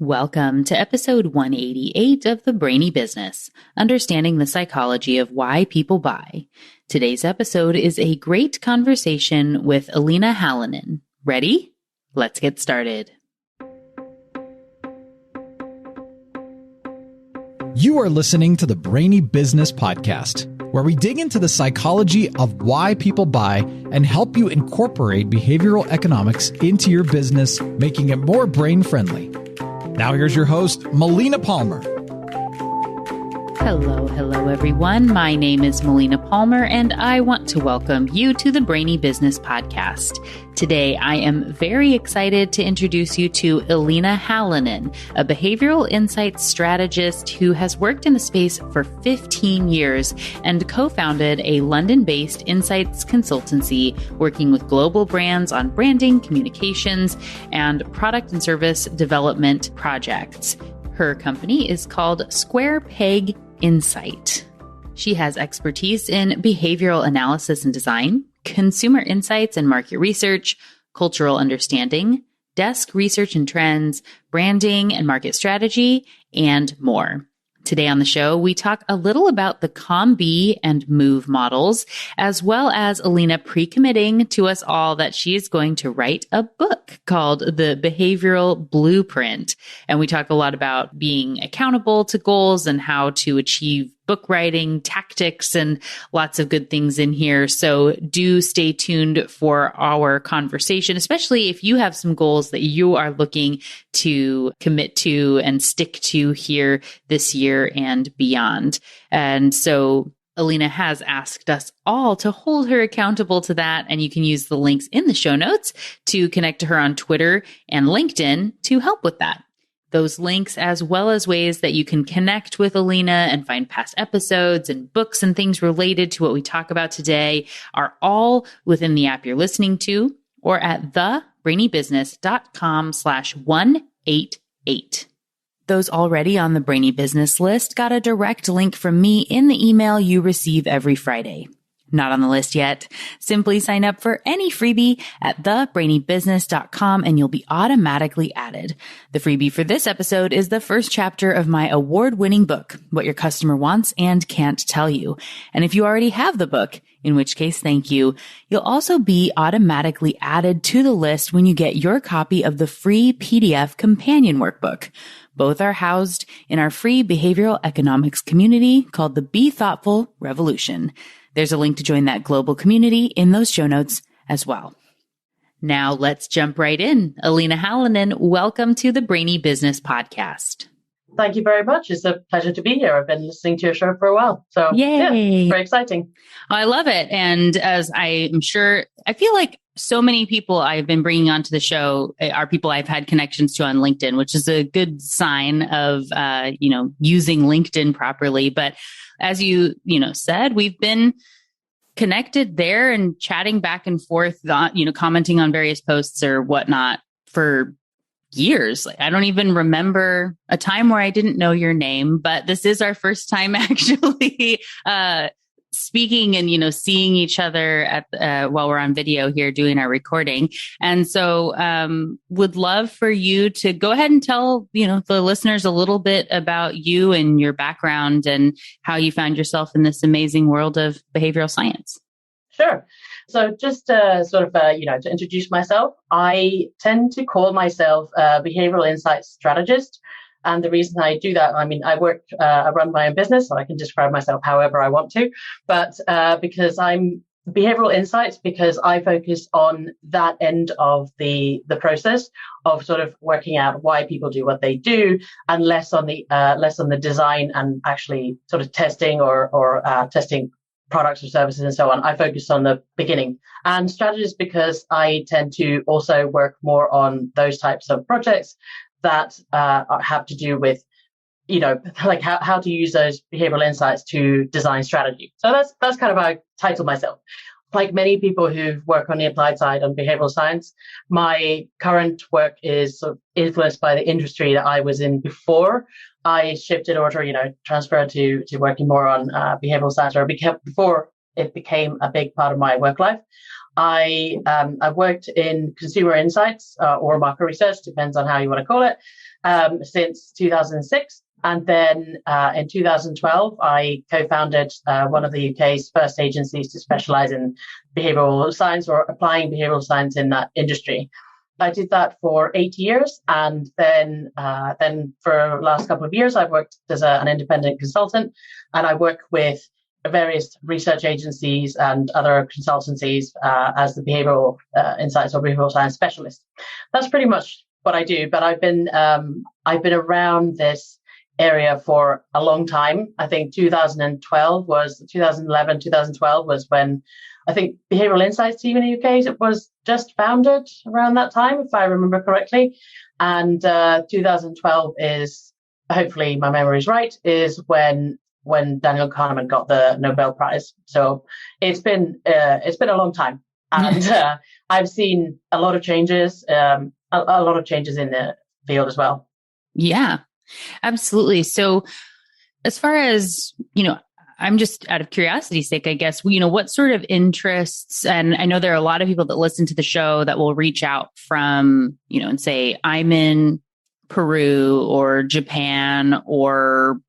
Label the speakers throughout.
Speaker 1: Welcome to episode 188 of The Brainy Business, Understanding the Psychology of Why People Buy. Today's episode is a great conversation with Elina Halonen. Ready? Let's get started.
Speaker 2: You are listening to the Brainy Business Podcast, where we dig into the psychology of why people buy and help you incorporate behavioral economics into your business, making it more brain-friendly. Now here's your host, Melina Palmer.
Speaker 1: Hello, everyone. My name is Melina Palmer, and I want to welcome you to the Brainy Business Podcast. Today, I am very excited to introduce you to Elina Halonen, a behavioral insights strategist who has worked in the space for 15 years and co-founded a London-based insights consultancy working with global brands on branding, communications, and product and service development projects. Her company is called Square Peg Insight. She has expertise in behavioral analysis and design, consumer insights and market research, cultural understanding, desk research and trends, branding and market strategy, and more. Today on the show, we talk a little about the COM-B and MOVE models, as well as Elina pre-committing to us all that she is going to write a book called The Behavioural Blueprint. And we talk a lot about being accountable to goals and how to achieve book writing tactics and lots of good things in here. So do stay tuned for our conversation, especially if you have some goals that you are looking to commit to and stick to here this year and beyond. And so Elina has asked us all to hold her accountable to that. And you can use the links in the show notes to connect to her on Twitter and LinkedIn to help with that. Those links, as well as ways that you can connect with Elina and find past episodes and books and things related to what we talk about today, are all within the app you're listening to or at thebrainybusiness.com/188. Those already on the Brainy Business list got a direct link from me in the email you receive every Friday. Not on the list yet? Simply sign up for any freebie at thebrainybusiness.com and you'll be automatically added. The freebie for this episode is the first chapter of my award-winning book, What Your Customer Wants and Can't Tell You. And if you already have the book, in which case, thank you, you'll also be automatically added to the list when you get your copy of the free PDF companion workbook. Both are housed in our free behavioral economics community called the Be Thoughtful Revolution. There's a link to join that global community in those show notes as well. Now let's jump right in. Elina Halonen, welcome to the Brainy Business Podcast.
Speaker 3: Thank you very much. It's a pleasure to be here. I've been listening to your show for a while. So
Speaker 1: yay.
Speaker 3: Yeah, very exciting.
Speaker 1: I love it. And as I am sure, I feel like so many people I've been bringing onto the show are people I've had connections to on LinkedIn, which is a good sign of, using LinkedIn properly. But as you said, we've been connected there and chatting back and forth, commenting on various posts or whatnot for years. I don't even remember a time where I didn't know your name, but this is our first time actually speaking and, seeing each other at while we're on video here doing our recording. And so would love for you to go ahead and tell, the listeners a little bit about you and your background and how you found yourself in this amazing world of behavioral science.
Speaker 3: Sure. So just to introduce myself, I tend to call myself a behavioral insights strategist. And the reason I do that, I run my own business, so I can describe myself however I want to. But because I'm behavioral insights, because I focus on that end of the process of sort of working out why people do what they do, and less on the design and actually sort of testing or testing products or services and so on. I focus on the beginning. And strategies because I tend to also work more on those types of projects that have to do with, like how to use those behavioral insights to design strategy. So that's kind of how I title myself. Like many people who work on the applied side on behavioral science, my current work is sort of influenced by the industry that I was in before I shifted or transferred to working more on behavioral science, before it became a big part of my work life. I've worked in consumer insights or market research, depends on how you want to call it, since 2006. And then in 2012, I co-founded one of the UK's first agencies to specialize in behavioral science or applying behavioral science in that industry. I did that for 8 years. And then for the last couple of years, I've worked as an independent consultant, and I work with various research agencies and other consultancies as the behavioral insights or behavioral science specialist. That's pretty much what I do. But I've been around this area for a long time. I think 2011, 2012 was when I think Behavioural Insights team in the UK was just founded around that time, if I remember correctly. And 2012 is, hopefully my memory is right, is when Daniel Kahneman got the Nobel Prize. So it's been a long time, and I've seen a lot of changes, a lot of changes in the field as well.
Speaker 1: Yeah. Absolutely. So as far as, I'm just out of curiosity's sake, I guess, what sort of interests, and I know there are a lot of people that listen to the show that will reach out from, and say, I'm in Peru or Japan or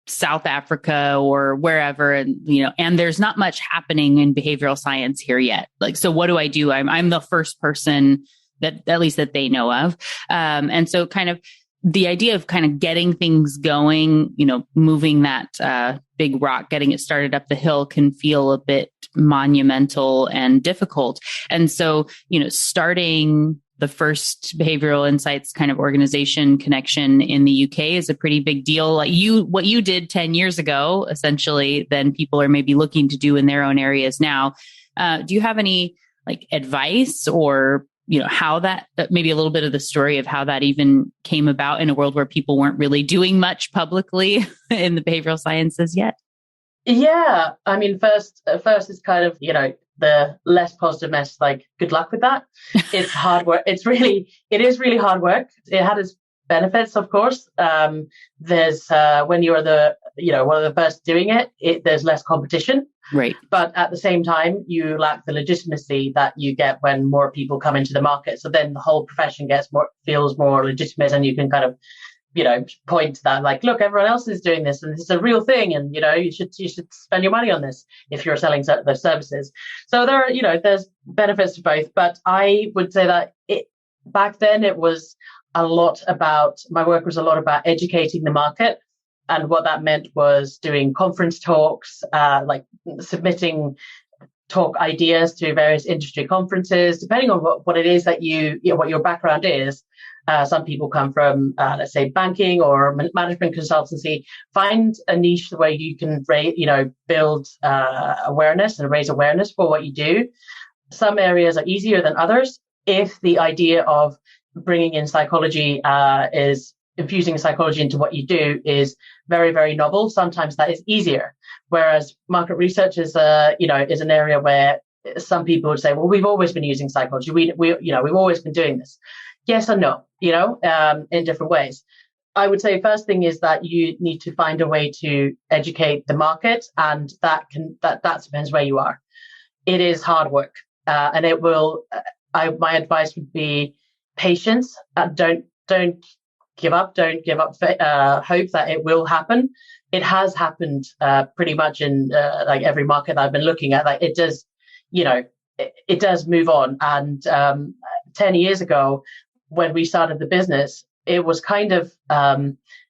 Speaker 1: South Africa or wherever, and there's not much happening in behavioral science here yet. Like, so what do I do? I'm the first person that, at least that they know of. And so kind of the idea of kind of getting things going, moving that big rock, getting it started up the hill can feel a bit monumental and difficult. And so, starting the first behavioral insights kind of organization connection in the UK is a pretty big deal. Like what you did 10 years ago, essentially, then people are maybe looking to do in their own areas now. Do you have any advice or how that, maybe a little bit of the story of how that even came about in a world where people weren't really doing much publicly in the behavioral sciences yet?
Speaker 3: Yeah. I mean, first is kind of, the less positive message, good luck with that. It's hard work. It is really hard work. It had its benefits, of course. There's, when you're one of the first doing it, there's less competition.
Speaker 1: Right.
Speaker 3: But at the same time, you lack the legitimacy that you get when more people come into the market. So then the whole profession feels more legitimate, and you can kind of, point to that, look, everyone else is doing this, and this is a real thing, and you should spend your money on this if you're selling those services. So there are, there's benefits to both. But I would say that back then it was a lot about, my work was a lot about educating the market. And what that meant was doing conference talks, submitting talk ideas to various industry conferences, depending on what it is that what your background is. Some people come from, let's say, banking or management consultancy. Find a niche where you can, build awareness and raise awareness for what you do. Some areas are easier than others. If the idea of bringing in psychology is infusing psychology into what you do is very, very novel, sometimes that is easier. Whereas market research is an area where some people would say, well, we've always been using psychology. We've always been doing this. Yes and no, in different ways. I would say first thing is that you need to find a way to educate the market, and that depends where you are. It is hard work, and it will. My advice would be patience. Don't give up. Don't give up hope that it will happen. It has happened pretty much in every market that I've been looking at. It does, it does move on. And 10 years ago, when we started the business, it was kind of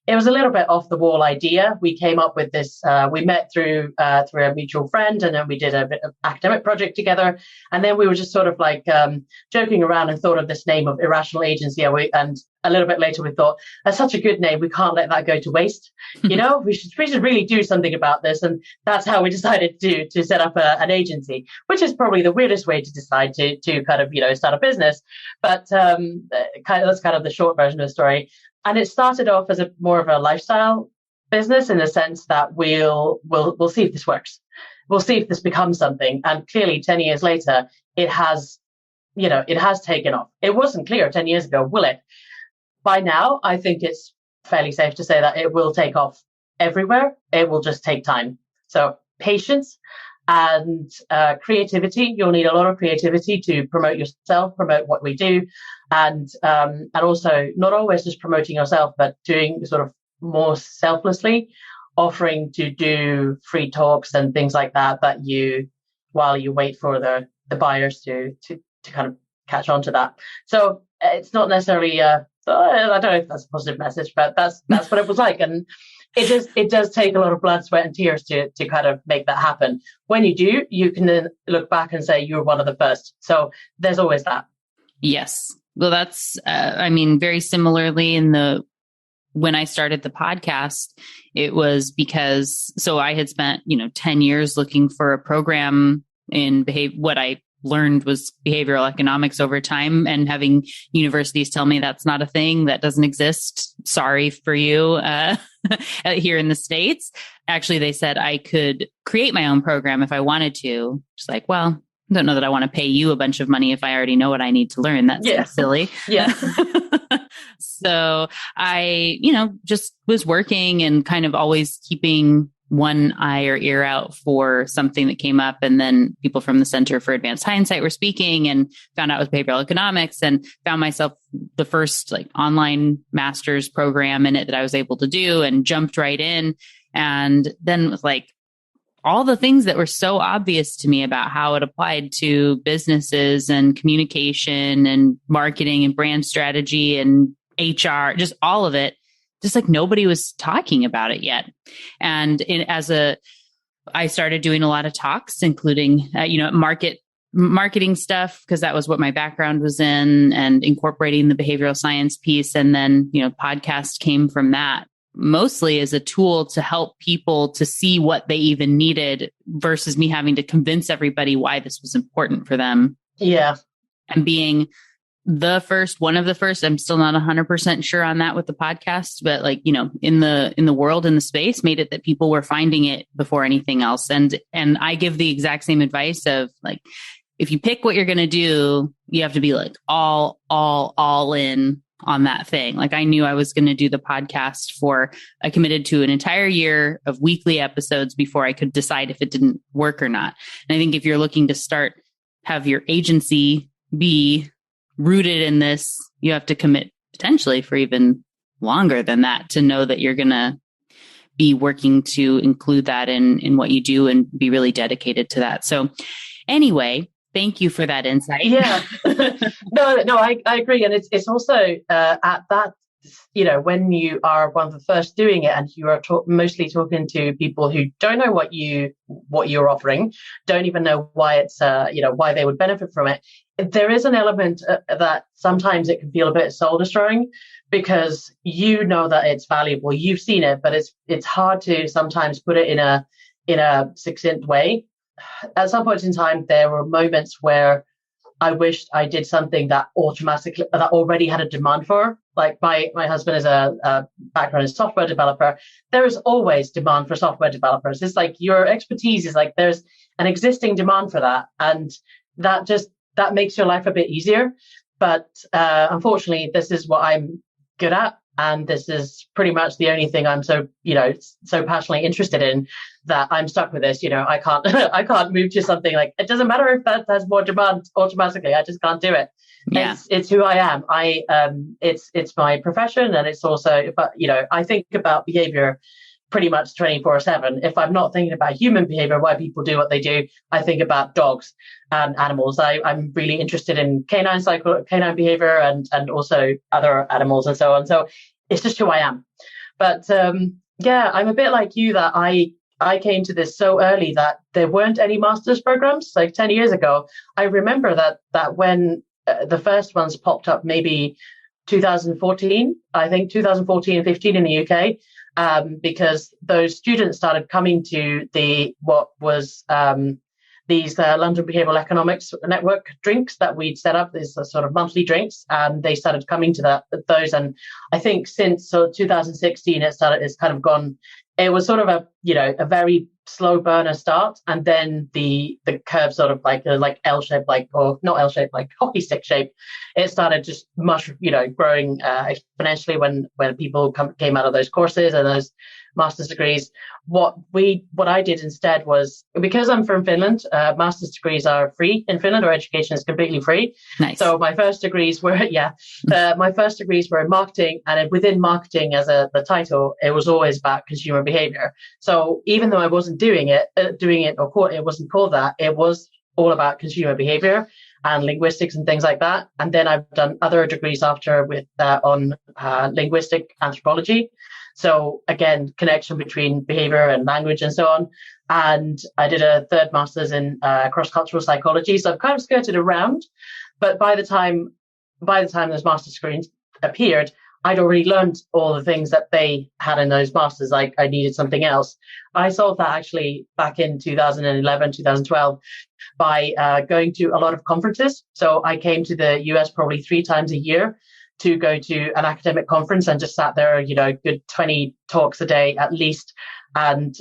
Speaker 3: it was a little bit off the wall idea. We came up with this. We met through a mutual friend, and then we did a bit of academic project together. And then we were just sort of joking around and thought of this name of Irrational Agency. And a little bit later, we thought, that's such a good name. We can't let that go to waste. We should really do something about this. And that's how we decided to set up an agency, which is probably the weirdest way to decide to kind of, start a business. But that's kind of the short version of the story. And it started off as more of a lifestyle business, in the sense that we'll see if this works. We'll see if this becomes something. And clearly 10 years later, it has taken off. It wasn't clear 10 years ago, will it? By now, I think it's fairly safe to say that it will take off everywhere. It will just take time. So patience and creativity. You'll need a lot of creativity to promote yourself, promote what we do, and also not always just promoting yourself, but doing sort of more selflessly, offering to do free talks and things like that while you wait for the buyers to kind of catch on to that. So it's not necessarily I don't know if that's a positive message, but that's what it was like. And it does take a lot of blood, sweat, and tears to kind of make that happen. When you do, you can then look back and say you were one of the first. So there's always that.
Speaker 1: Yes. Well, that's very similarly when I started the podcast, it was because I had spent 10 years looking for a program in what I learned was behavioral economics over time, and having universities tell me that's not a thing, that doesn't exist. Sorry for you here in the States. Actually, they said I could create my own program if I wanted to. Just like, well, I don't know that I want to pay you a bunch of money if I already know what I need to learn. That's silly.
Speaker 3: Yeah.
Speaker 1: So I, just was working and kind of always keeping one eye or ear out for something that came up. And then people from the Center for Advanced Hindsight were speaking, and found out it was behavioral economics, and found myself the first online master's program in it that I was able to do, and jumped right in. And then was like, all the things that were so obvious to me about how it applied to businesses and communication and marketing and brand strategy and HR, just all of it, just like nobody was talking about it yet. And I started doing a lot of talks, including, marketing stuff, because that was what my background was in, and incorporating the behavioral science piece. And then, podcast came from that, mostly as a tool to help people to see what they even needed, versus me having to convince everybody why this was important for them.
Speaker 3: Yeah.
Speaker 1: And being one of the first, I'm still not 100% sure on that with the podcast, but in the world, in the space, made it that people were finding it before anything else. And I give the exact same advice of if you pick what you're going to do, you have to be all in on that thing. I knew I was going to do the podcast I committed to an entire year of weekly episodes before I could decide if it didn't work or not. And I think if you're looking to have your agency be rooted in this, you have to commit potentially for even longer than that, to know that you're going to be working to include that in what you do, and be really dedicated to that. So anyway, thank you for that insight.
Speaker 3: Yeah. No, I agree. And it's also at that, when you are one of the first doing it, and you are mostly talking to people who don't know what you're offering, don't even know why it's, why they would benefit from it. There is an element that sometimes it can feel a bit soul destroying, because that it's valuable. You've seen it, but it's hard to sometimes put it in a succinct way. At some point in time, there were moments where I wished I did something that already had a demand for. Like my husband is a background as software developer. There is always demand for software developers. It's like your expertise is there's an existing demand for that, and that makes your life a bit easier. But unfortunately, this is what I'm good at, and this is pretty much the only thing I'm so passionately interested in, that I'm stuck with this. I can't move to something it doesn't matter if that has more demand automatically. I just can't do it. Yeah. It's who I am. It's my profession, and it's also, I think about behavior pretty much 24/7. If I'm not thinking about human behavior, why people do what they do, I think about dogs and animals. I'm really interested in canine behavior and also other animals and so on. So it's just who I am. But I'm a bit like you, that I came to this so early that there weren't any master's programs. 10 years ago, I remember that when the first ones popped up, maybe 2014, I think 2014 and 15 in the UK, because those students started coming to these London Behavioural Economics Network drinks that we'd set up, these sort of monthly drinks, and they started coming to those. And I think since 2016, it's kind of gone. It was sort of a very slow burner start, and then the curve sort of like L-shaped, or not L-shaped, like hockey stick shape. It started just growing exponentially when people came out of those courses and those master's degrees. What I did instead was, because I'm from Finland, master's degrees are free in Finland, or education is completely free.
Speaker 1: Nice.
Speaker 3: So my first degrees were, my first degrees were in marketing, and within marketing as the title, it was always about consumer behavior. So even though I wasn't doing it, or it wasn't called that, it was all about consumer behavior and linguistics and things like that. And then I've done other degrees after on linguistic anthropology. So again, connection between behavior and language and so on. And I did a third master's in cross-cultural psychology. So I've kind of skirted around, but by the time those master's degrees appeared, I'd already learned all the things that they had in those masters. I needed something else. I solved that actually back in 2011, 2012 by going to a lot of conferences. So I came to the US probably 3 times a year to go to an academic conference, and just sat there, good 20 talks a day at least, and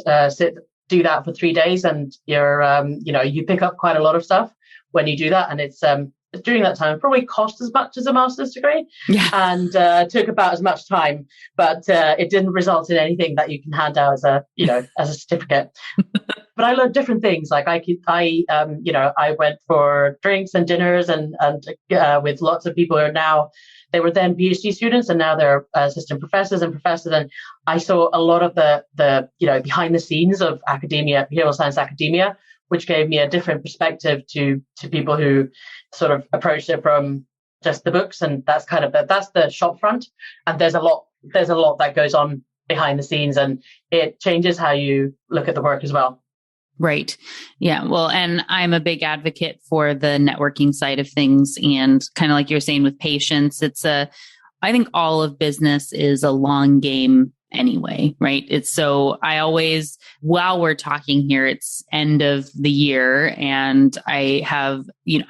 Speaker 3: do that for 3 days. And you pick up quite a lot of stuff when you do that. And it's during that time, it probably cost as much as a master's degree, and took about as much time, but it didn't result in anything that you can hand out as a certificate. But I learned different things. Like I went for drinks and dinners and with lots of people who are now, they were then PhD students, and now they're assistant professors and professors. And I saw a lot of the behind the scenes of academia, behavioral science academia, which gave me a different perspective to people who sort of approached it from just the books. And that's that's the shop front. And there's a lot that goes on behind the scenes, and it changes how you look at the work as well.
Speaker 1: Right. Yeah. Well, and I'm a big advocate for the networking side of things. And kind of like you're saying with patience, I think all of business is a long game anyway, right? I always, while we're talking here, it's end of the year, and I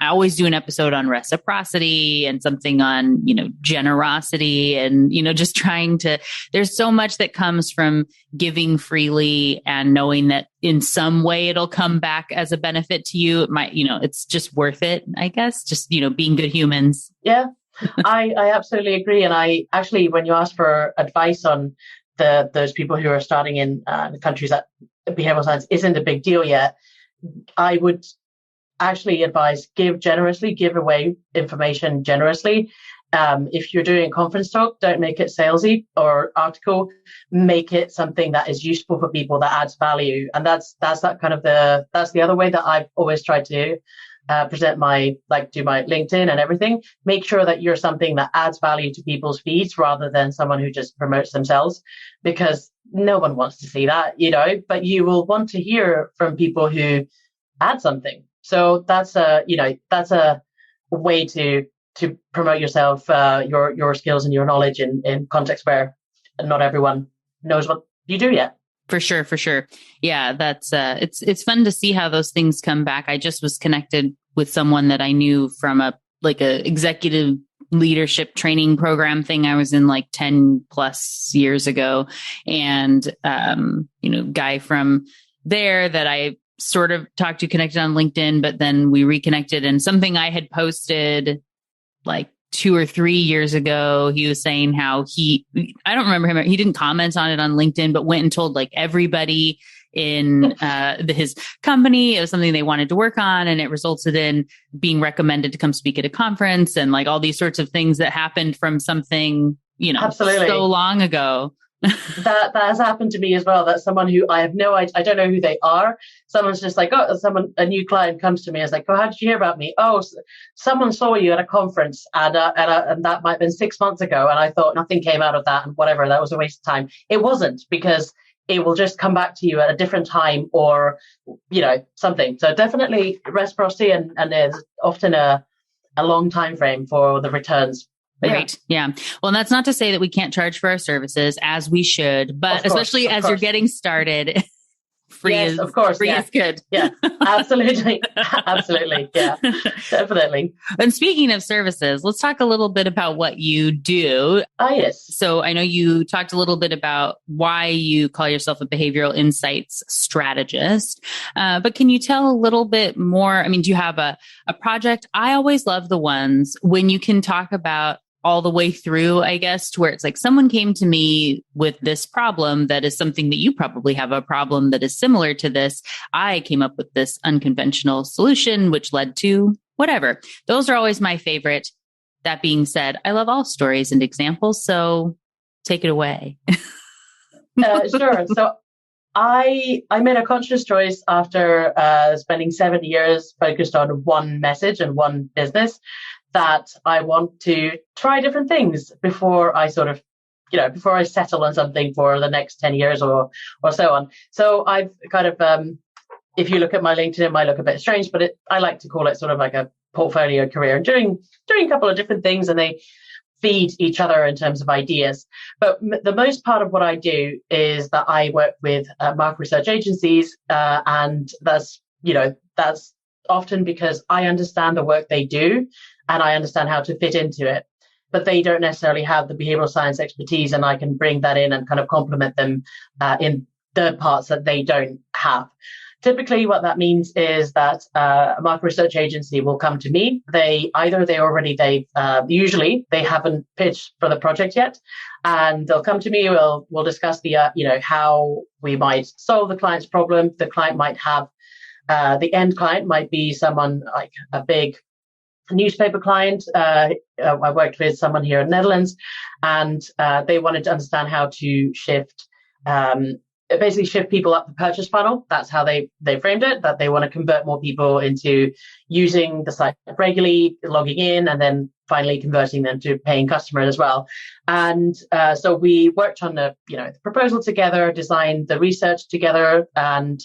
Speaker 1: always do an episode on reciprocity and something on, generosity, and, just there's so much that comes from giving freely and knowing that in some way it'll come back as a benefit to you. It might, it's just worth it, I guess, just, being good humans.
Speaker 3: Yeah, I absolutely agree. And I actually, when you ask for advice on those people who are starting in the countries that behavioral science isn't a big deal yet, I would actually advise give generously, give away information generously. If you're doing a conference talk, don't make it salesy or article. Make it something that is useful for people, that adds value. And that's the other way that I've always tried to present do my LinkedIn and everything. Make sure that you're something that adds value to people's feeds rather than someone who just promotes themselves, because no one wants to see that, but you will want to hear from people who add something. So that's a way to promote yourself, your skills and your knowledge in context where not everyone knows what you do yet.
Speaker 1: For sure. Yeah, that's it's fun to see how those things come back. I just was connected with someone that I knew from a executive leadership training program thing I was in 10 plus years ago. And guy from there that I sort of talked to, connected on LinkedIn, but then we reconnected, and something I had posted 2 or 3 years ago, he was saying how I don't remember him, he didn't comment on it on LinkedIn, but went and told everybody in his company it was something they wanted to work on, and it resulted in being recommended to come speak at a conference, and all these sorts of things that happened from something,
Speaker 3: Absolutely.
Speaker 1: So long ago.
Speaker 3: That has happened to me as well. That's someone who I have no idea. I don't know who they are. Someone's just a new client comes to me and is like, "Oh, how did you hear about me?" "Oh, someone saw you at a conference, and that might have been 6 months ago." And I thought nothing came out of that, and whatever, that was a waste of time. It wasn't, because it will just come back to you at a different time, or something. So definitely reciprocity, and there's often a long time frame for the returns.
Speaker 1: Right. Yeah. Well, and that's not to say that we can't charge for our services, as we should, but especially as you're getting started, free is good.
Speaker 3: Yeah, absolutely. Absolutely. Yeah, definitely.
Speaker 1: And speaking of services, let's talk a little bit about what you do.
Speaker 3: Yes.
Speaker 1: So I know you talked a little bit about why you call yourself a behavioral insights strategist, but can you tell a little bit more? I mean, do you have a project? I always love the ones when you can talk about all the way through, I guess, to where it's like someone came to me with this problem that is something that you probably have a problem that is similar to this. I came up with this unconventional solution, which led to whatever. Those are always my favorite. That being said, I love all stories and examples, so take it away.
Speaker 3: Sure. So I made a conscious choice after spending 7 years focused on one message and one business that I want to try different things before I sort of, before I settle on something for the next 10 years or so on. So I've kind of, if you look at my LinkedIn, it might look a bit strange, but I like to call it sort of like a portfolio career and doing a couple of different things, and they feed each other in terms of ideas. But the most part of what I do is that I work with market research agencies, and that's often because I understand the work they do and I understand how to fit into it. But they don't necessarily have the behavioral science expertise, and I can bring that in and kind of complement them in the parts that they don't have. Typically, what that means is that a market research agency will come to me. Usually they haven't pitched for the project yet, and they'll come to me. We'll discuss the how we might solve the client's problem. The client might have the end client might be someone like a big newspaper client. I worked with someone here in the Netherlands, and they wanted to understand how to shift people up the purchase funnel. That's how they framed it, that they want to convert more people into using the site regularly, logging in, and then finally converting them to paying customers as well. And so we worked on the proposal together, designed the research together, and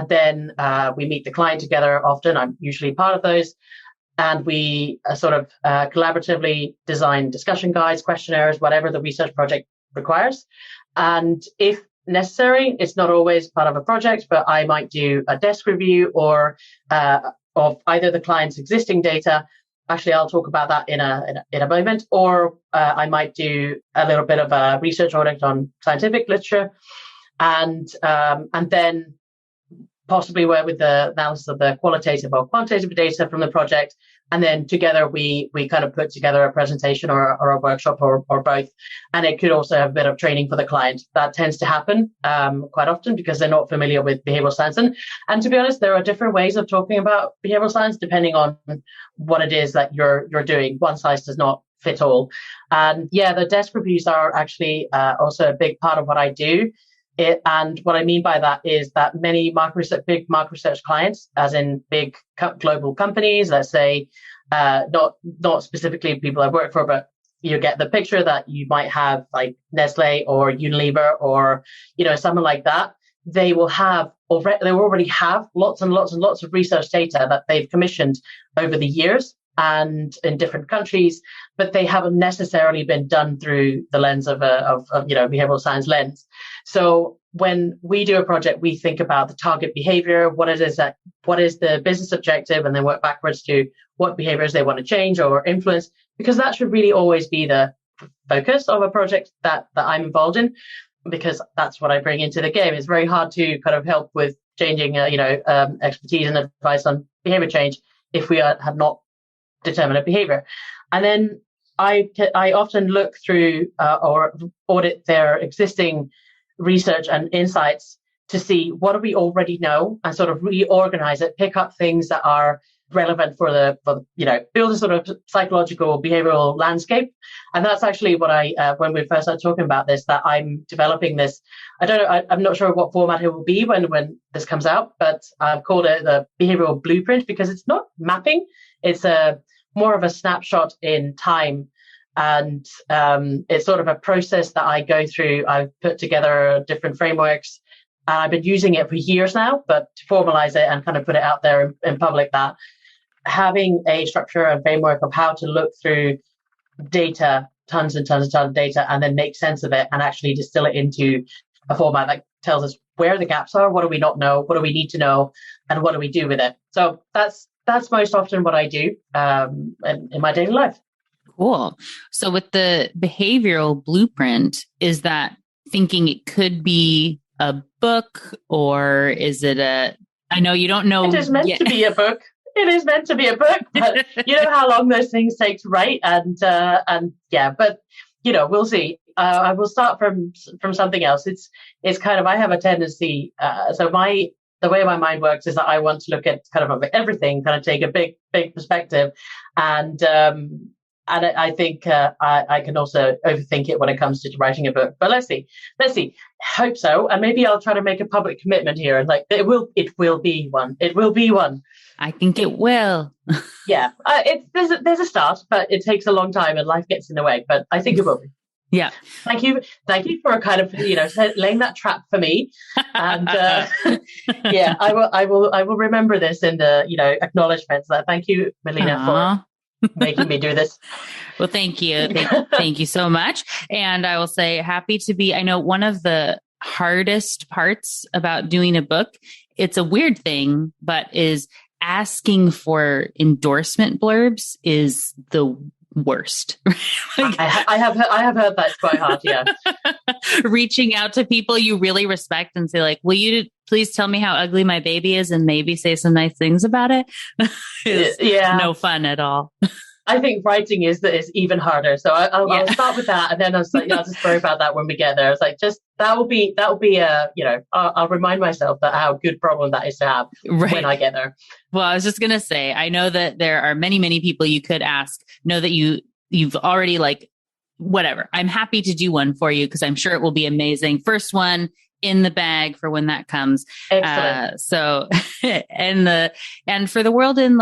Speaker 3: then we meet the client together often. I'm usually part of those. And we collaboratively design discussion guides, questionnaires, whatever the research project requires. And if necessary, it's not always part of a project, but I might do a desk review or of either the client's existing data. Actually, I'll talk about that in a moment. Or I might do a little bit of a research audit on scientific literature, and then possibly work with the analysis of the qualitative or quantitative data from the project. And then together we kind of put together a presentation or a workshop or both. And it could also have a bit of training for the client. That tends to happen quite often because they're not familiar with behavioral science. And to be honest, there are different ways of talking about behavioral science depending on what it is that you're doing. One size does not fit all. And the desk reviews are actually also a big part of what I do. And what I mean by that is that many big market research clients, as in big global companies, let's say, not specifically people I work for, but you get the picture that you might have like Nestle or Unilever or, someone like that. They will already have lots and lots and lots of research data that they've commissioned over the years and in different countries, but they haven't necessarily been done through the lens of behavioral science lens. So when we do a project, we think about the target behavior, what is the business objective, and then work backwards to what behaviors they want to change or influence, because that should really always be the focus of a project that I'm involved in, because that's what I bring into the game. It's very hard to kind of help with changing, expertise and advice on behavior change if we have not determinate behavior. And then I often look through or audit their existing research and insights to see what do we already know and sort of reorganize it, pick up things that are relevant for build a sort of psychological behavioral landscape. And that's actually what when we first started talking about this, that I'm developing this. I don't know, I'm not sure what format it will be when this comes out, but I've called it the Behavioural Blueprint because it's not mapping. It's more of a snapshot in time. And it's sort of a process that I go through. I've put together different frameworks. I've been using it for years now, but to formalize it and kind of put it out there in public, that having a structure and framework of how to look through data, tons and tons and tons of data, and then make sense of it and actually distill it into a format that tells us where the gaps are, what do we not know, what do we need to know, and what do we do with it. So that's most often what I do in my daily life.
Speaker 1: Cool. So with the behavioral blueprint, is that thinking it could be a book, or is it I know you don't know.
Speaker 3: It is meant to be a book. it is meant to be a book, but you know how long those things take to write, and yeah, but we'll see. I will start from something else. It's kind of, I have a tendency. The way my mind works is that I want to look at kind of everything, kind of take a big perspective, and I think I can also overthink it when it comes to writing a book. But let's see. Hope so, and maybe I'll try to make a public commitment here, and like it will be one. It will be one.
Speaker 1: I think it will.
Speaker 3: Yeah, there's a start, but it takes a long time, and life gets in the way. But I think it will be.
Speaker 1: Yeah.
Speaker 3: Thank you for kind of laying that trap for me, and yeah, I will remember this in the acknowledgements. That thank you, Elina, for making me do this.
Speaker 1: Well, thank you. Thank you so much. And I will say, happy to be. I know one of the hardest parts about doing a book, it's a weird thing, but is asking for endorsement blurbs is the worst.
Speaker 3: I have heard that's quite hard. Yeah.
Speaker 1: Reaching out to people you really respect and say, like, will you please tell me how ugly my baby is and maybe say some nice things about it? Is no fun at all.
Speaker 3: I think writing is even harder. So I'll start with that, and then I was like, I'll just worry about that when we get there. I was like, just that will be I'll remind myself that how good problem that is to have when I get there.
Speaker 1: Well, I was just gonna say, I know that there are many people you could ask. Know that you've already whatever. I'm happy to do one for you because I'm sure it will be amazing. First one in the bag for when that comes.
Speaker 3: Excellent.
Speaker 1: So, and for the world in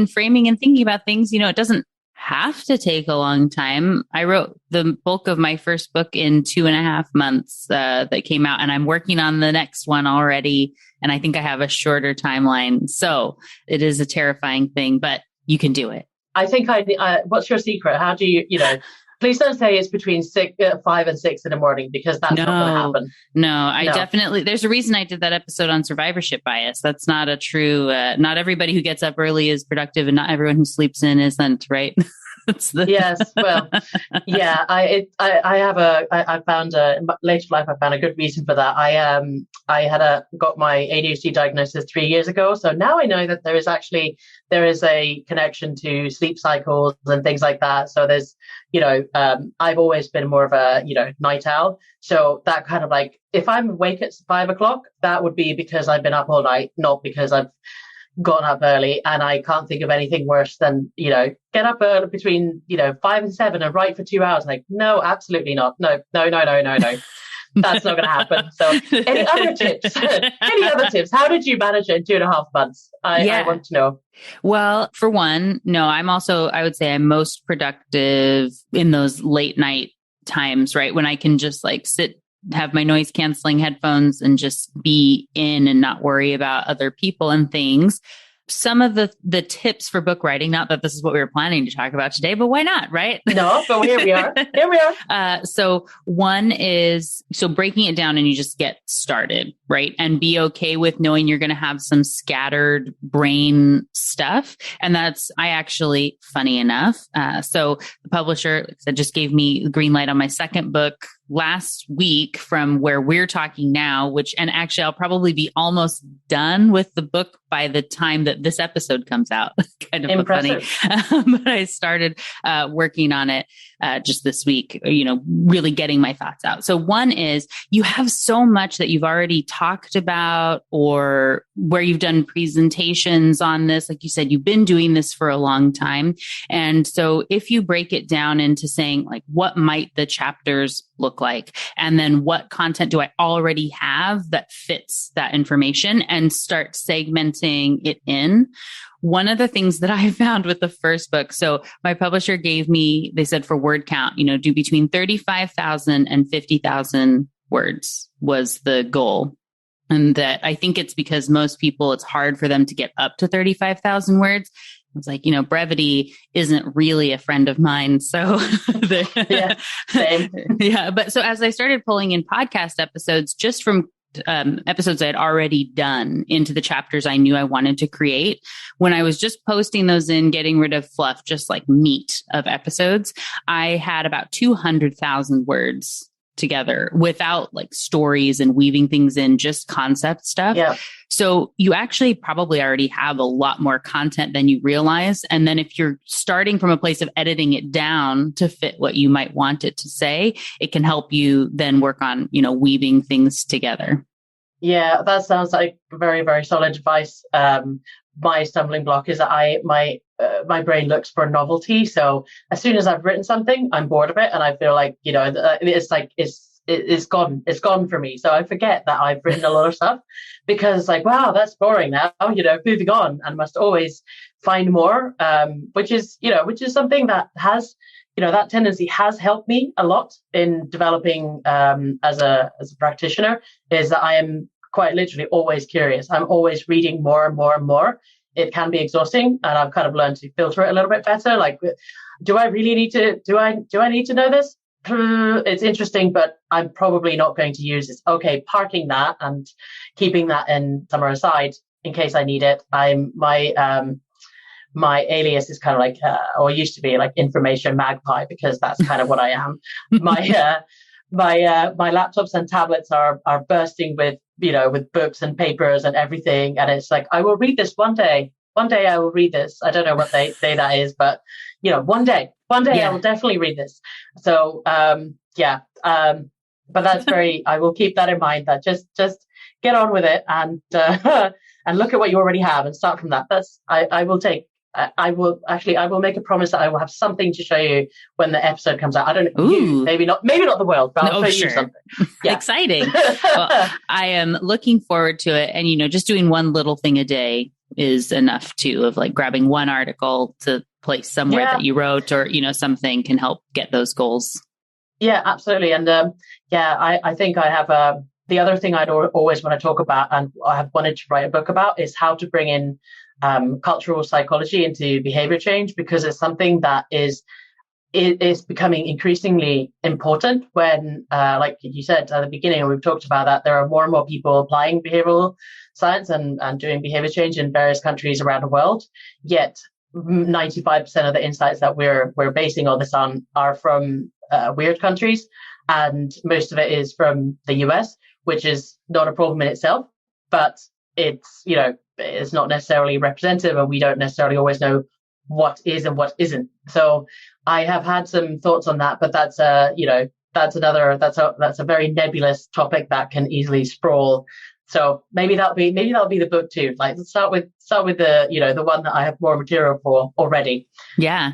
Speaker 1: framing and thinking about things, it doesn't have to take a long time. I wrote the bulk of my first book in 2.5 months, that came out, and I'm working on the next one already. And I think I have a shorter timeline. So it is a terrifying thing, but you can do it.
Speaker 3: I think what's your secret? How do you, please don't say it's between 5 and 6 in the morning, because that's not going to happen.
Speaker 1: No, definitely, there's a reason I did that episode on survivorship bias. That's not a true, not everybody who gets up early is productive, and not everyone who sleeps in isn't, right?
Speaker 3: Yes. Well, yeah, I found in later life, I found a good reason for that. I got my ADHD diagnosis 3 years ago. So now I know that there is a connection to sleep cycles and things like that. So there's, I've always been more of a, night owl. So that kind of if I'm awake at 5 o'clock, that would be because I've been up all night, not because I've gone up early. And I can't think of anything worse than, get up early between, 5 and 7 and write for 2 hours. No, absolutely not. No. That's not going to happen. So any other tips? How did you manage it in 2.5 months? I want to know.
Speaker 1: Well, for one, no, I would say I'm most productive in those late night times, right? When I can just sit, have my noise canceling headphones and just be in and not worry about other people and things. Some of the tips for book writing, not that this is what we were planning to talk about today, but why not, right?
Speaker 3: No, but here we are.
Speaker 1: So one is, breaking it down and you just get started, right? And be okay with knowing you're going to have some scattered brain stuff. And that's, funny enough. So the publisher, like I said, just gave me the green light on my second book last week from where we're talking now, and actually I'll probably be almost done with the book by the time that this episode comes out. Kind of
Speaker 3: impressive.
Speaker 1: Funny. But I started working on it just this week, really getting my thoughts out. So one is, you have so much that you've already talked about, or where you've done presentations on this. Like you said, you've been doing this for a long time. And so if you break it down into saying, what might the chapters look like? And then what content do I already have that fits that information, and start segmenting it in. One of the things that I found with the first book, so my publisher gave me, they said for word count, do between 35,000 and 50,000 words was the goal. And that I think it's because most people, it's hard for them to get up to 35,000 words. It's brevity isn't really a friend of mine. So
Speaker 3: yeah, same.
Speaker 1: Yeah. But so as I started pulling in podcast episodes, just from episodes I had already done into the chapters I knew I wanted to create, when I was just posting those in, getting rid of fluff, just meat of episodes, I had about 200,000 words together without like stories and weaving things in, just concept stuff.
Speaker 3: Yeah.
Speaker 1: So you actually probably already have a lot more content than you realize. And then if you're starting from a place of editing it down to fit what you might want it to say, it can help you then work on, weaving things together.
Speaker 3: Yeah, that sounds like very, very solid advice. My stumbling block is that my brain looks for novelty. So as soon as I've written something, I'm bored of it, and I feel like it's gone for me. So I forget that I've written a lot of stuff because it's like, wow, that's boring now. Moving on, and must always find more. Which is something that has that tendency has helped me a lot in developing as a practitioner. Is that I am quite literally always curious. I'm always reading more and more and more. It can be exhausting, and I've kind of learned to filter it a little bit better. Like, do I really need to? Do I need to know this? It's interesting, but I'm probably not going to use this. Okay, parking that and keeping that in somewhere aside in case I need it. My alias is kind of like, or used to be like information magpie, because that's kind of what I am. My laptops and tablets are bursting with books and papers and everything. And it's like, I will read this one day. One day I will read this. I don't know what day that is, but one day I will definitely read this. So, but that's I will keep that in mind, that just get on with it and look at what you already have and start from that. I will make a promise that I will have something to show you when the episode comes out. I don't know, maybe not the world, but I'll show you something. Yeah.
Speaker 1: Exciting. Well, I am looking forward to it. And, just doing one little thing a day is enough too, of like grabbing one article to place somewhere that you wrote, or, something can help get those goals.
Speaker 3: Yeah, absolutely. And I think I have the other thing I'd always want to talk about, and I have wanted to write a book about, is how to bring in cultural psychology into behavior change, because it's something that is becoming increasingly important when, like you said at the beginning, and we've talked about that, there are more and more people applying behavioral science and doing behavior change in various countries around the world. Yet 95% of the insights that we're basing all this on are from weird countries, and most of it is from the US, which is not a problem in itself, but it's not necessarily representative, and we don't necessarily always know what is and what isn't. So I have had some thoughts on that, but that's a very nebulous topic that can easily sprawl. So maybe that'll be the book too. Like, let's start with the one that I have more material for already.
Speaker 1: Yeah.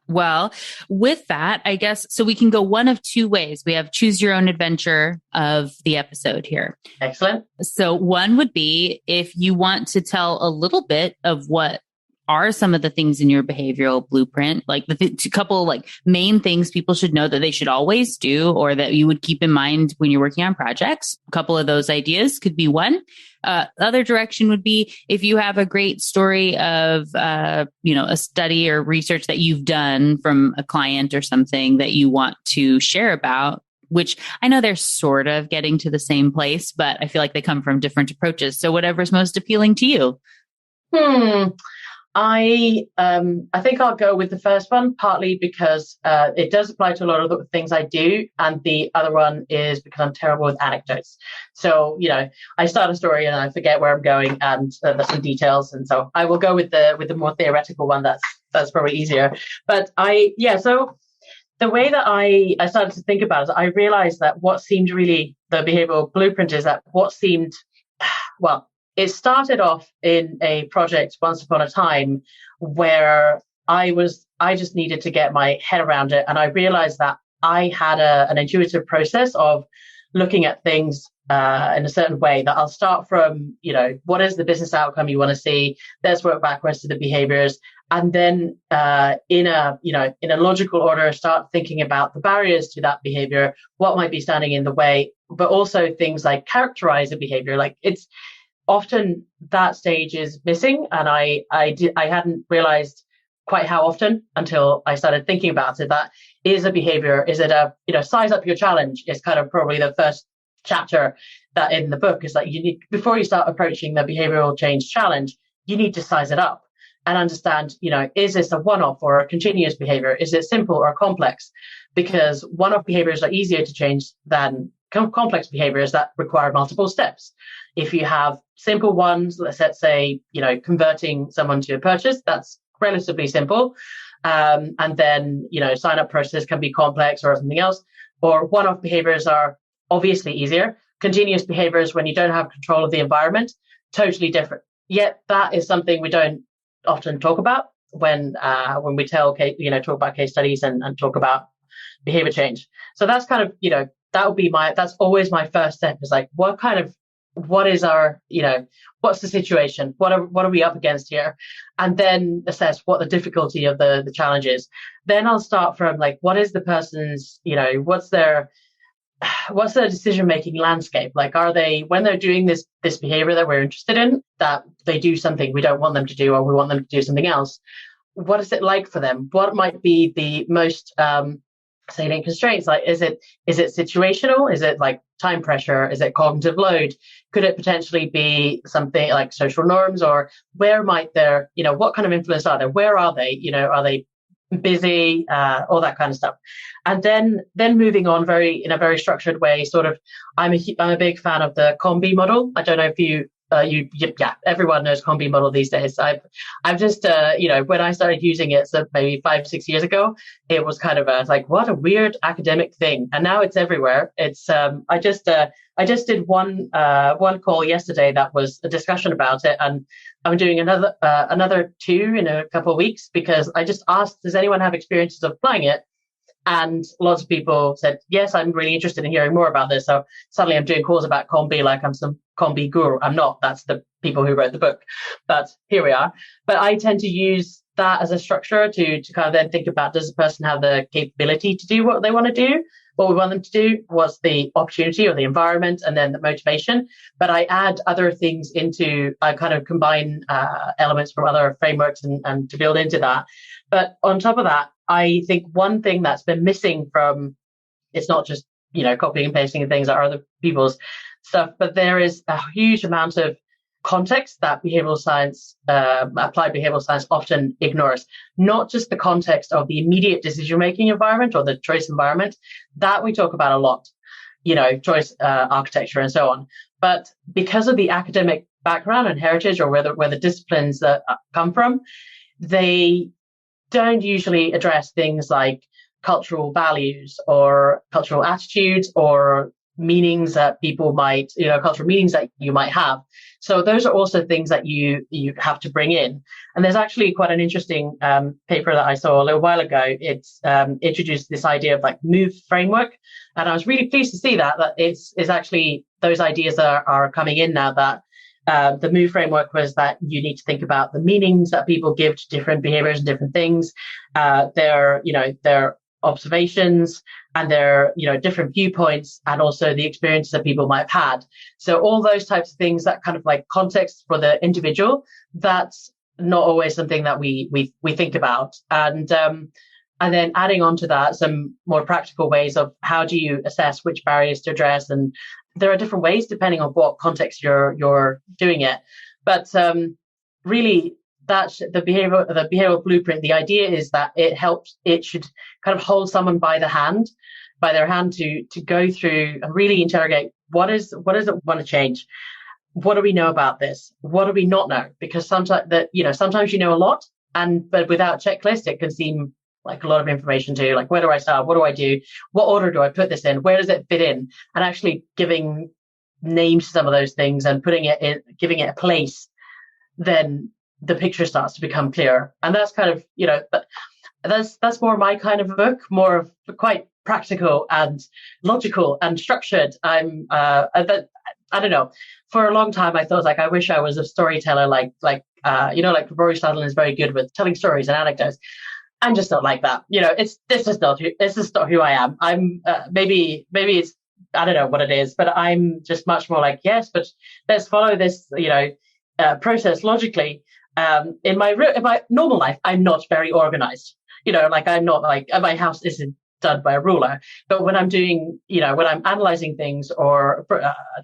Speaker 1: Well, with that, I guess, so we can go one of two ways. We have choose your own adventure of the episode here.
Speaker 3: Excellent.
Speaker 1: So one would be, if you want to tell a little bit of what are some of the things in your behavioral blueprint, like the couple like main things people should know that they should always do, or that you would keep in mind when you're working on projects. A couple of those ideas could be one. The other direction would be, if you have a great story of, a study or research that you've done from a client or something that you want to share about, which I know they're sort of getting to the same place, but I feel like they come from different approaches. So whatever's most appealing to you.
Speaker 3: I think I'll go with the first one, partly because it does apply to a lot of the things I do, and the other one is because I'm terrible with anecdotes. So I start a story and I forget where I'm going, and there's some details, and so I will go with the more theoretical one. That's probably easier. But so the way that I started to think about it, I realized that what seemed really the behavioral blueprint is that what seemed it started off in a project once upon a time where I just needed to get my head around it. And I realized that I had an intuitive process of looking at things in a certain way, that I'll start from, what is the business outcome you want to see? Let's work backwards to the behaviors. And then in a logical order, start thinking about the barriers to that behavior, what might be standing in the way, but also things like characterize a behavior. Like, it's often that stage is missing, and I hadn't realized quite how often until I started thinking about it. That is a behavior. Is it size up your challenge is kind of probably the first chapter that in the book is like, you need, before you start approaching the behavioral change challenge, you need to size it up. and understand, is this a one-off or a continuous behavior? Is it simple or complex? Because one-off behaviors are easier to change than complex behaviors that require multiple steps. If you have simple ones, let's say, converting someone to a purchase, that's relatively simple. And then, sign up process can be complex or something else. Or one-off behaviors are obviously easier. Continuous behaviors, when you don't have control of the environment, totally different. Yet that is something we don't often talk about when we talk about case studies and talk about behavior change. So that's kind of, that's always my first step, is like, what is our, what's the situation? What are we up against here? And then assess what the difficulty of the challenge is. Then I'll start from like, what is the person's, what's their decision-making landscape? Like, are they, when they're doing this behavior that we're interested in, that they do something we don't want them to do, or we want them to do something else? What is it like for them? What might be the most salient constraints? Like, is it situational? Is it like time pressure? Is it cognitive load? Could it potentially be something like social norms? Or where might there, what kind of influence are there? Where are they? Are they busy? All that kind of stuff. And then moving on in a very structured way, sort of, I'm a big fan of the COMBI model. I don't know if you everyone knows COMBI model these days. I've just, when I started using it, so maybe 5-6 years ago, it was kind of like, what a weird academic thing. And now it's everywhere. It's, I just did one call yesterday that was a discussion about it. And I'm doing another 2 in a couple of weeks, because I just asked, does anyone have experiences of applying it? And lots of people said, yes, I'm really interested in hearing more about this. So suddenly I'm doing calls about COMBI like I'm some COMBI guru. I'm not. That's the people who wrote the book. But here we are. But I tend to use that as a structure to kind of then think about, does the person have the capability to do what they want to do? What we want them to do? What's the opportunity or the environment, and then the motivation? But I add other things into, I kind of combine elements from other frameworks and to build into that. But on top of that, I think one thing that's been missing from, it's not just, copying and pasting and things that are other people's stuff, but there is a huge amount of context that behavioral science, applied behavioral science often ignores. Not just the context of the immediate decision-making environment or the choice environment, that we talk about a lot, choice architecture and so on. But because of the academic background and heritage, or where the disciplines that come from, they don't usually address things like cultural values or cultural attitudes or meanings that people might, cultural meanings that you might have. So those are also things that you have to bring in. And there's actually quite an interesting paper that I saw a little while ago. It's introduced this idea of like MOVE framework. And I was really pleased to see that it's actually, those ideas are coming in now, that the MOVE framework was that you need to think about the meanings that people give to different behaviors and different things, their observations and their, different viewpoints, and also the experiences that people might have had. So all those types of things, that kind of like context for the individual, that's not always something that we think about. And then adding on to that, some more practical ways of how do you assess which barriers to address. And there are different ways depending on what context you're doing it. But really, that's the behavioral blueprint. The idea is that it should kind of hold someone by their hand to go through and really interrogate what does it want to change? What do we know about this? What do we not know? Because sometimes you know a lot, but without a checklist, it can seem like a lot of information too. Like, where do I start? What do I do? What order do I put this in? Where does it fit in? And actually giving names to some of those things and putting it in, giving it a place, then the picture starts to become clearer. And that's kind of, but that's more my kind of a book, more of quite practical and logical and structured. I don't know. For a long time, I thought, like, I wish I was a storyteller, like Rory Sutherland is very good with telling stories and anecdotes. I'm just not like that. This is not who I am. I'm maybe it's, I don't know what it is, but I'm just much more like, yes, but let's follow this, process logically. In my normal life, I'm not very organized. I'm not like, my house isn't done by a ruler. But when I'm doing, when I'm analyzing things or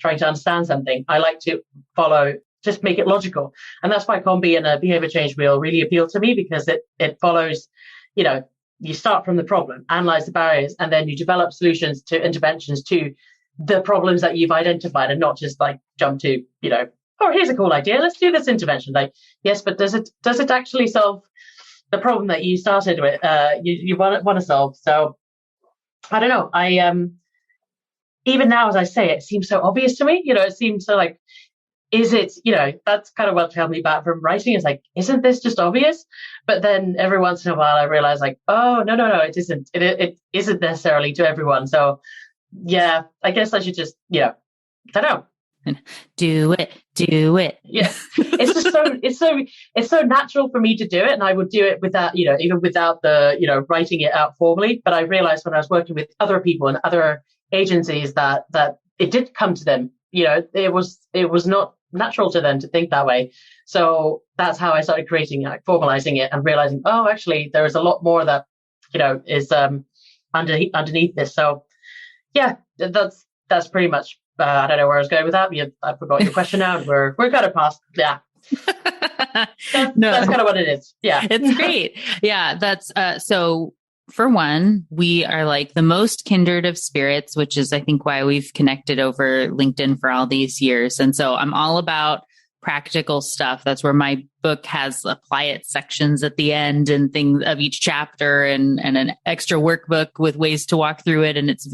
Speaker 3: trying to understand something, I like to follow just make it logical. And that's why Combi and a behavior change wheel really appeal to me, because it follows, you start from the problem, analyze the barriers, and then you develop solutions to interventions to the problems that you've identified, and not just like jump to, oh, here's a cool idea, let's do this intervention. Like, yes, but does it actually solve the problem that you started with, you want to solve? So I don't know. Even now, as I say, it seems so obvious to me. It seems so like, is it, that's kind of what held me back from writing. It's like, isn't this just obvious? But then every once in a while I realize like, oh, no, it isn't. It isn't necessarily to everyone. So yeah, I guess I should just, I don't know.
Speaker 1: Do it.
Speaker 3: Yeah. It's just it's so natural for me to do it. And I would do it without, even without the, writing it out formally. But I realized when I was working with other people and other agencies that it did come to them, it was not natural to them to think that way. So that's how I started creating, formalizing it and realizing, oh, actually there is a lot more that, is underneath this. So yeah, that's pretty much, I don't know where I was going with that. I forgot your question now. We're kind of past. Yeah. That's kind of what it is. Yeah.
Speaker 1: It's great. Yeah. That's, so for one, we are like the most kindred of spirits, which is, I think, why we've connected over LinkedIn for all these years. And so I'm all about practical stuff. That's where my book has apply it sections at the end and things of each chapter, and an extra workbook with ways to walk through it. And it's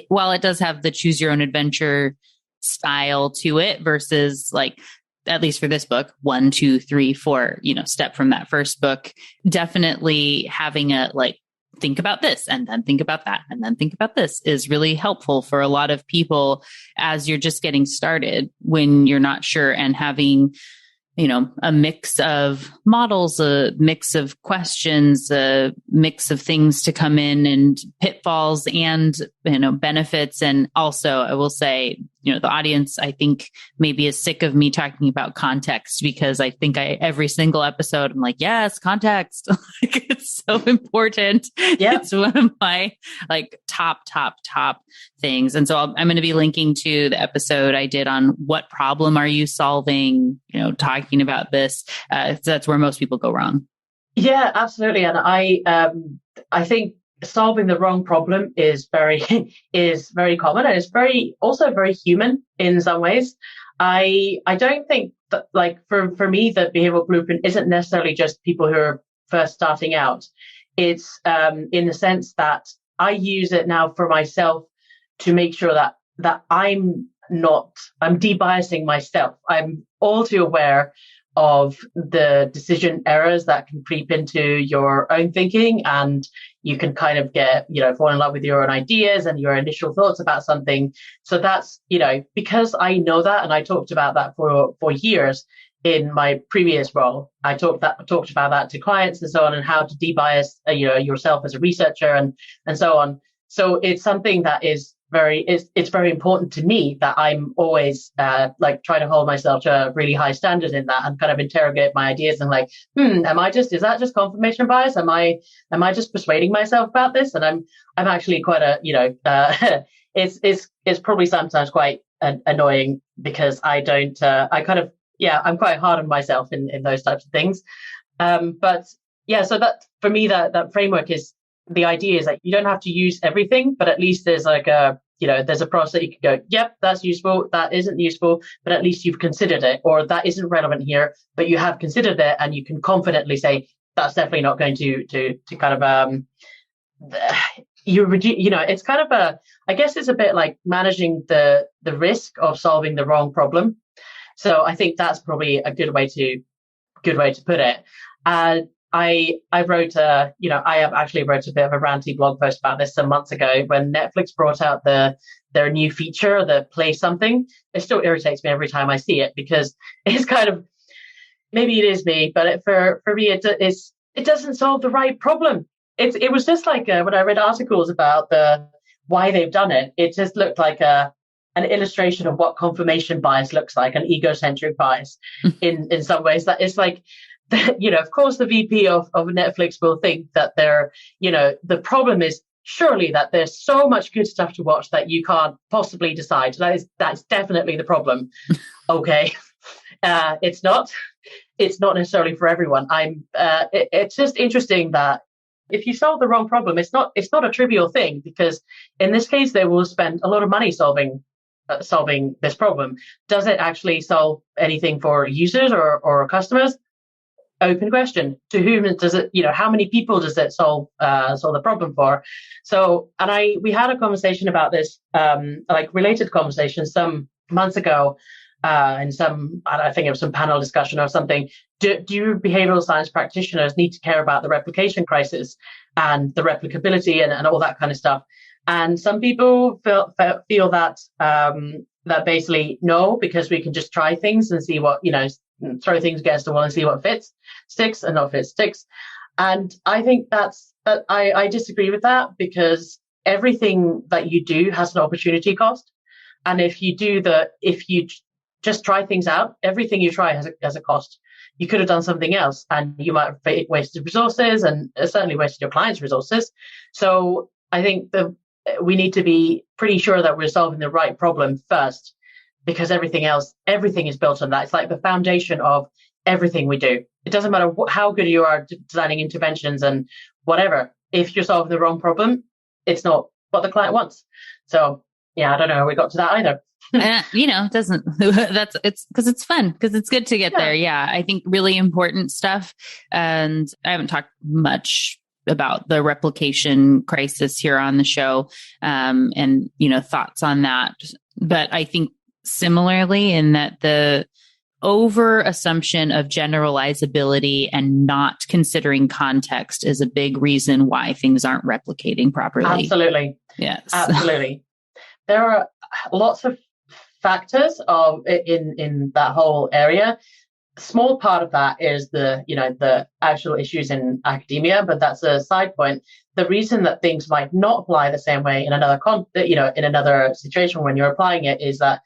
Speaker 1: while it does have the choose your own adventure style to it versus like, at least for this book, 1, 2, 3, 4, step from that first book, definitely having a like, think about this and then think about that and then think about this is really helpful for a lot of people as you're just getting started when you're not sure, and having, a mix of models, a mix of questions, a mix of things to come in, and pitfalls and, benefits. And also I will say, the audience, I think, maybe is sick of me talking about context, because I think every single episode, I'm like, yes, context. Like, it's so important.
Speaker 3: Yeah.
Speaker 1: It's one of my like top things. And so I'm going to be linking to the episode I did on what problem are you solving, talking about this. That's where most people go wrong.
Speaker 3: Yeah, absolutely. And I think solving the wrong problem is very common, and it's also very human in some ways. I don't think that, like, for me, the behavioral blueprint isn't necessarily just people who are first starting out. It's in the sense that I use it now for myself to make sure that I'm debiasing myself. I'm all too aware of the decision errors that can creep into your own thinking, and you can kind of get, fall in love with your own ideas and your initial thoughts about something. So that's, because I know that, and I talked about that for years in my previous role. I talked about that to clients and so on, and how to debias, yourself as a researcher and so on. So it's something that is it's very important to me that I'm always trying to hold myself to a really high standard in that, and kind of interrogate my ideas and like, is that just confirmation bias? Am I just persuading myself about this? And I'm actually quite it's probably sometimes quite annoying, because I don't, I'm quite hard on myself in those types of things. But yeah, so that for me, that framework is, the idea is that you don't have to use everything, but at least there's like there's a process that you can go, yep, that's useful, that isn't useful, but at least you've considered it, or that isn't relevant here, but you have considered it, and you can confidently say, that's definitely not going to kind of, it's kind of I guess it's a bit like managing the risk of solving the wrong problem. So I think that's probably a good way to put it. I wrote I have actually wrote a bit of a ranty blog post about this some months ago, when Netflix brought out their new feature, the play something. It still irritates me every time I see it, because it's kind of, maybe it is me, but for me, it doesn't solve the right problem. It was just like when I read articles about why they've done it, it just looked like an illustration of what confirmation bias looks like, an egocentric bias in some ways. That it's like, of course, the VP of Netflix will think that the problem is surely that there's so much good stuff to watch that you can't possibly decide. That's definitely the problem. Okay. It's not. It's not necessarily for everyone. It's just interesting that if you solve the wrong problem, it's not a trivial thing, because in this case, they will spend a lot of money solving this problem. Does it actually solve anything for users or customers? Open question. To whom does it, how many people does it solve the problem for? So, and we had a conversation about this, related conversation some months ago, I think it was some panel discussion or something. Do behavioral science practitioners need to care about the replication crisis and the replicability and all that kind of stuff? And some people feel that that basically no, because we can just try things and see what, throw things against the wall and see what sticks and not sticks. And I think I disagree with that, because everything that you do has an opportunity cost. And if you just try things out, everything you try has a cost. You could have done something else and you might have wasted resources, and certainly wasted your client's resources. So I think we need to be pretty sure that we're solving the right problem first, because everything is built on that. It's like the foundation of everything we do. It doesn't matter how good you are designing interventions and whatever. If you're solving the wrong problem, it's not what the client wants. So yeah, I don't know how we got to that either.
Speaker 1: It doesn't, it's because it's fun, because it's good to get there. Yeah. I think really important stuff. And I haven't talked much about the replication crisis here on the show, and, thoughts on that. But I think similarly, in that the over assumption of generalizability and not considering context is a big reason why things aren't replicating properly.
Speaker 3: Absolutely.
Speaker 1: Yes.
Speaker 3: Absolutely. There are lots of factors in that whole area. A small part of that is the actual issues in academia, but that's a side point. The reason that things might not apply the same way in another in another situation when you're applying it is that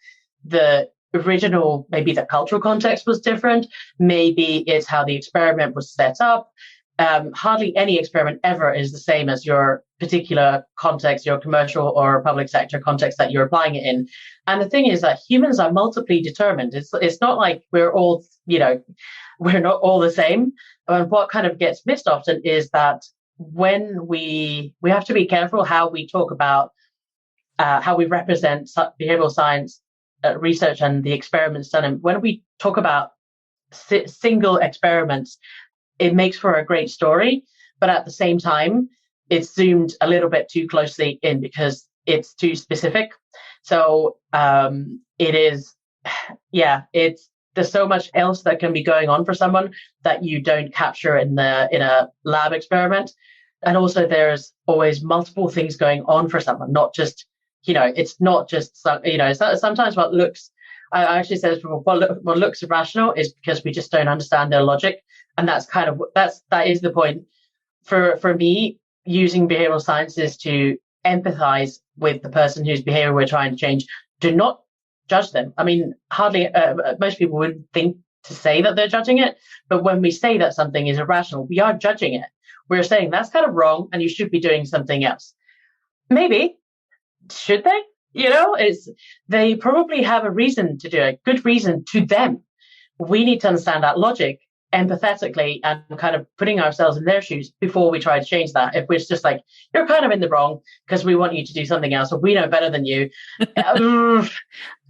Speaker 3: the original, maybe the cultural context was different. Maybe it's how the experiment was set up. Hardly any experiment ever is the same as your particular context, your commercial or public sector context that you're applying it in. And the thing is that humans are multiply determined. It's not like we're all, we're not all the same. And what kind of gets missed often is that when we have to be careful how we talk about how we represent behavioral science research and the experiments done. And when we talk about single experiments, it makes for a great story, but at the same time, it's zoomed a little bit too closely in because it's too specific. So there's so much else that can be going on for someone that you don't capture in a lab experiment. And also there's always multiple things going on for someone, not just, it's not just, sometimes what looks, I actually said what looks irrational is because we just don't understand their logic. And that is the point for me. Using behavioral sciences to empathize with the person whose behavior we're trying to change. Do not judge them. I mean, hardly most people would think to say that they're judging it, but when we say that something is irrational, we are judging it. We're saying that's kind of wrong and you should be doing something else. Maybe. Should they? They probably have a reason to do it, good reason to them. We need to understand that logic empathetically and kind of putting ourselves in their shoes before we try to change that. If we're just like, you're kind of in the wrong because we want you to do something else or we know better than you,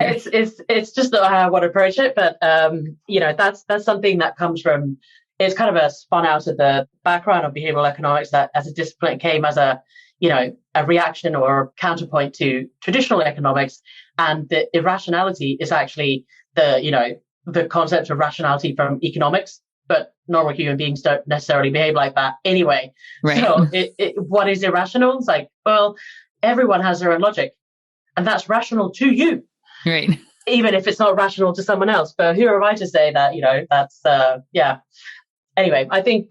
Speaker 3: it's just not how I want to approach it. But that's something that comes from, it's kind of a spun out of the background of behavioral economics that as a discipline came as a reaction or counterpoint to traditional economics. And the irrationality is actually the concept of rationality from economics. But normal human beings don't necessarily behave like that anyway.
Speaker 1: Right.
Speaker 3: So what is irrational? It's like, well, everyone has their own logic and that's rational to you.
Speaker 1: Right.
Speaker 3: Even if it's not rational to someone else. But who am I to say that, that's, Anyway, I think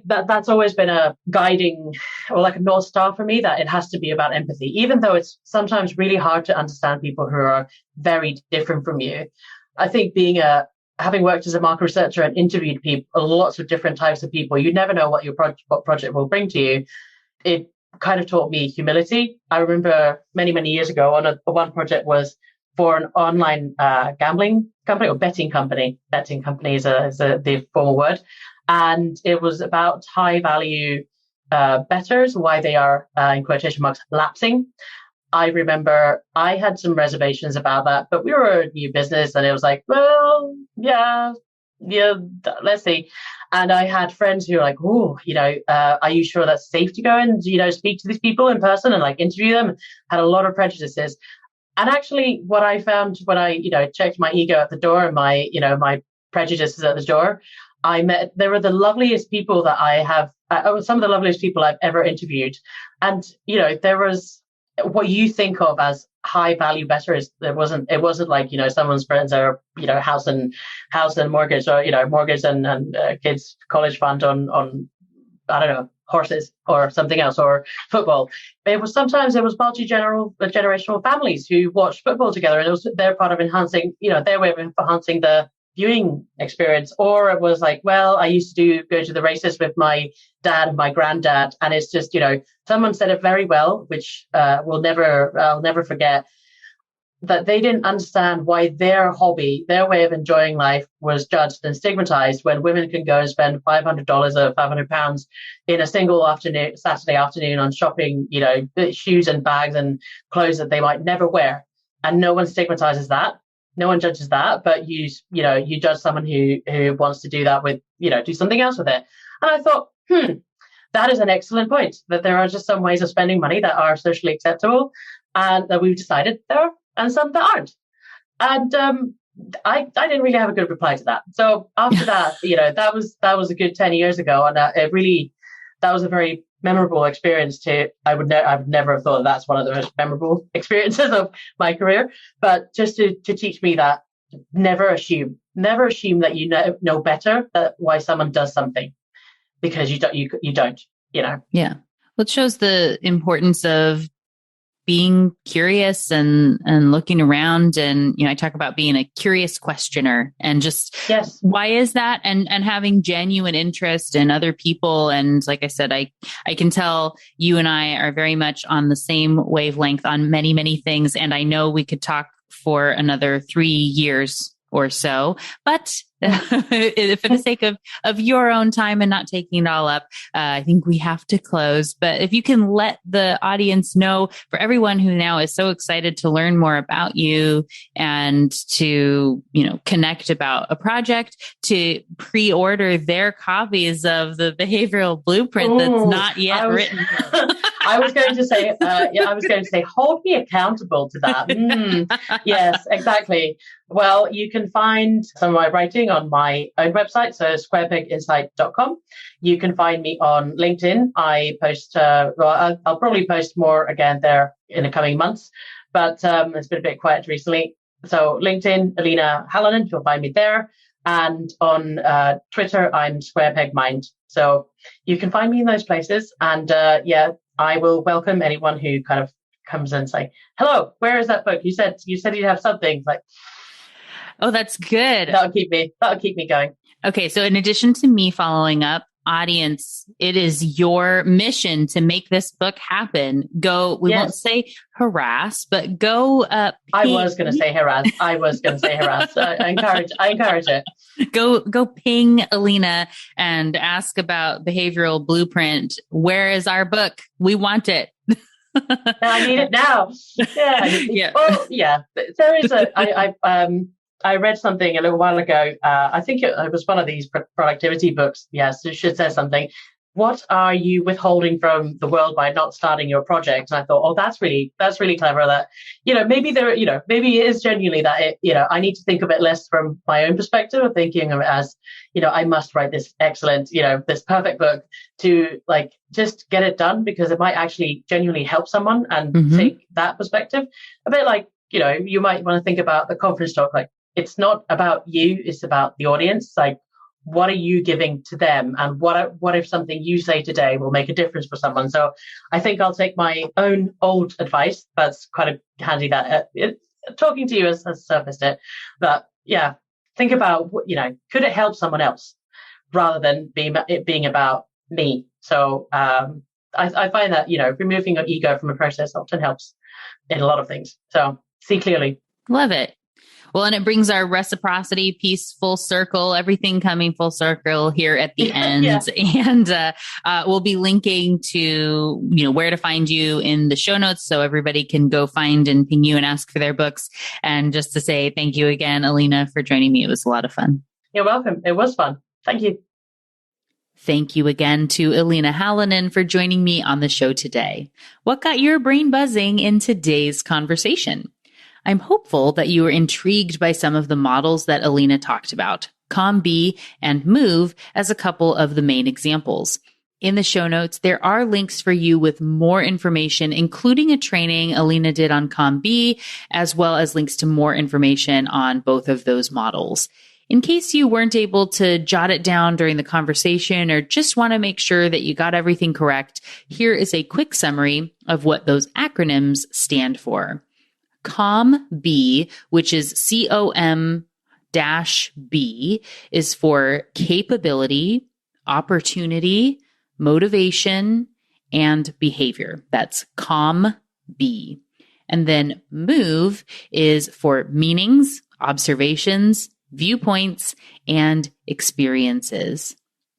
Speaker 3: that's always been a guiding or like a North Star for me, that it has to be about empathy, even though it's sometimes really hard to understand people who are very different from you. I think having worked as a market researcher and interviewed lots of different types of people, you never know what what project will bring to you. It kind of taught me humility. I remember many, many years ago one project was for an online gambling company or betting company. Betting company is the formal word. And it was about high value bettors, why they are, in quotation marks, lapsing. I remember I had some reservations about that, but we were a new business and it was like, well, yeah, let's see. And I had friends who were like, oh, are you sure that's safe to go and, speak to these people in person and like interview them? Had a lot of prejudices. And actually what I found when I, checked my ego at the door and my, my prejudices at the door, they were the loveliest people that I have, some of the loveliest people I've ever interviewed. And, there was, what you think of as high value bettors, it wasn't like, someone's friends are, house and mortgage or, mortgage and kids college fund on, I don't know, horses or something else or football. Sometimes it was multi-generational families who watched football together, and it was their part of enhancing, their way of enhancing the viewing experience. Or it was like, well, I used to go to the races with my dad and my granddad, and it's just, someone said it very well, which I'll never forget, that they didn't understand why their hobby, their way of enjoying life, was judged and stigmatized when women can go and spend $500 or £500 in a single Saturday afternoon on shopping, shoes and bags and clothes that they might never wear. And no one stigmatizes that. No one judges that, but you judge someone who wants to do that with, do something else with it. And I thought, that is an excellent point, that there are just some ways of spending money that are socially acceptable and that we've decided there are, and some that aren't. And I didn't really have a good reply to that. So after that, that was a good 10 years ago. And that was a very memorable experience I would never have thought that's one of the most memorable experiences of my career, but just to teach me that never assume that you know better why someone does something, because you don't. Yeah.
Speaker 1: Well, it shows the importance of being curious and looking around. And, I talk about being a curious questioner and just,
Speaker 3: yes,
Speaker 1: why is that? And having genuine interest in other people. And like I said, I can tell you and I are very much on the same wavelength on many, many things. And I know we could talk for another 3 years or so, but for the sake of your own time and not taking it all up, I think we have to close. But if you can let the audience know, for everyone who now is so excited to learn more about you and to, connect about a project, to pre-order their copies of the Behavioral Blueprint that's not yet written.
Speaker 3: I was going to say, hold me accountable to that. Yes, exactly. Well, you can find some of my writing on my own website, so squarepeginsight.com. You can find me on LinkedIn. I post, I'll probably post more again there in the coming months, but it's been a bit quiet recently. So LinkedIn, Elina Halonen, you'll find me there. And on Twitter, I'm squarepegmind. So you can find me in those places. And I will welcome anyone who kind of comes and say, hello, where is that book? You said you'd have something like,
Speaker 1: oh, that's good.
Speaker 3: That'll keep me going.
Speaker 1: Okay. So in addition to me following up, audience, it is your mission to make this book happen. We won't say harass, but go up.
Speaker 3: I was going to say harass. I encourage it.
Speaker 1: Go ping Elina and ask about Behavioral Blueprint. Where is our book? We want it.
Speaker 3: I need it now. Yeah. Well, yeah. There is I read something a little while ago. I think it was one of these productivity books. Yes, it should say something. What are you withholding from the world by not starting your project? And I thought, oh, that's really clever. That, maybe maybe it is genuinely that I need to think of it less from my own perspective of thinking of it as, I must write this excellent, this perfect book to like just get it done, because it might actually genuinely help someone and take that perspective. A bit like, you might want to think about the conference talk, like, it's not about you, it's about the audience. Like, what are you giving to them? And what if something you say today will make a difference for someone? So I think I'll take my own old advice. That's quite a handy that talking to you has surfaced it. But yeah, think about, could it help someone else rather than it being about me? So I find that, removing your ego from a process often helps in a lot of things. So see clearly.
Speaker 1: Love it. Well, and it brings our reciprocity piece full circle, everything coming full circle here at the end.
Speaker 3: Yeah.
Speaker 1: And we'll be linking to, where to find you in the show notes so everybody can go find and ping you and ask for their books. And just to say thank you again, Elina, for joining me. It was a lot of fun.
Speaker 3: You're welcome. It was fun. Thank you.
Speaker 1: Thank you again to Elina Halonen for joining me on the show today. What got your brain buzzing in today's conversation? I'm hopeful that you were intrigued by some of the models that Elina talked about, COM-B and MOVE as a couple of the main examples. In the show notes, there are links for you with more information, including a training Elina did on COM-B, as well as links to more information on both of those models. In case you weren't able to jot it down during the conversation or just want to make sure that you got everything correct, here is a quick summary of what those acronyms stand for. COM-B, which is COM-B, is for capability, opportunity, motivation, and behavior. That's COM-B. And then MOVE is for meanings, observations, viewpoints, and experiences.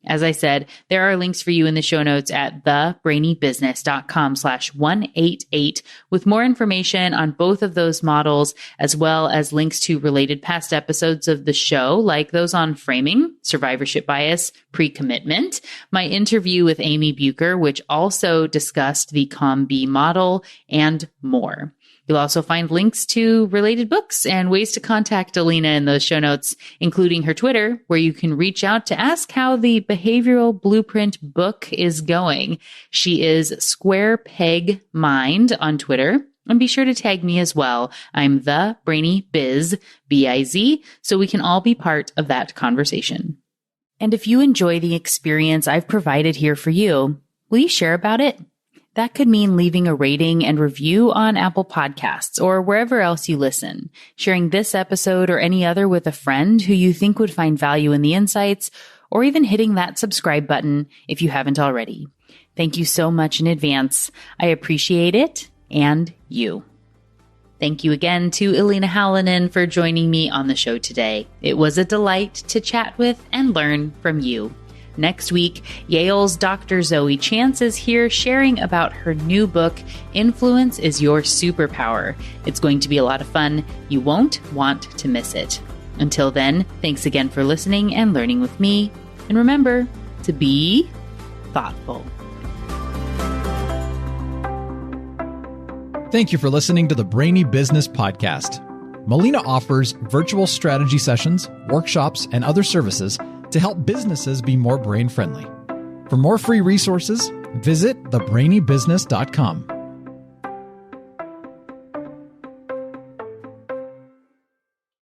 Speaker 1: As I said, there are links for you in the show notes at thebrainybusiness.com/188 with more information on both of those models, as well as links to related past episodes of the show, like those on framing, survivorship bias, pre-commitment, my interview with Amy Bucher, which also discussed the COM-B model, and more. You'll also find links to related books and ways to contact Elina in those show notes, including her Twitter, where you can reach out to ask how the Behavioral Blueprint book is going. She is Square Peg Mind on Twitter. And be sure to tag me as well. I'm the Brainy Biz, B-I-Z, so we can all be part of that conversation. And if you enjoy the experience I've provided here for you, will you share about it? That could mean leaving a rating and review on Apple Podcasts or wherever else you listen, sharing this episode or any other with a friend who you think would find value in the insights, or even hitting that subscribe button if you haven't already. Thank you so much in advance. I appreciate it, and you. Thank you again to Elina Halonen for joining me on the show today. It was a delight to chat with and learn from you. Next week, Yale's Dr. Zoe Chance is here sharing about her new book, Influence is Your Superpower. It's going to be a lot of fun. You won't want to miss it. Until then, thanks again for listening and learning with me. And remember to be thoughtful.
Speaker 2: Thank you for listening to the Brainy Business Podcast. Melina offers virtual strategy sessions, workshops, and other services to help businesses be more brain-friendly. For more free resources, visit thebrainybusiness.com.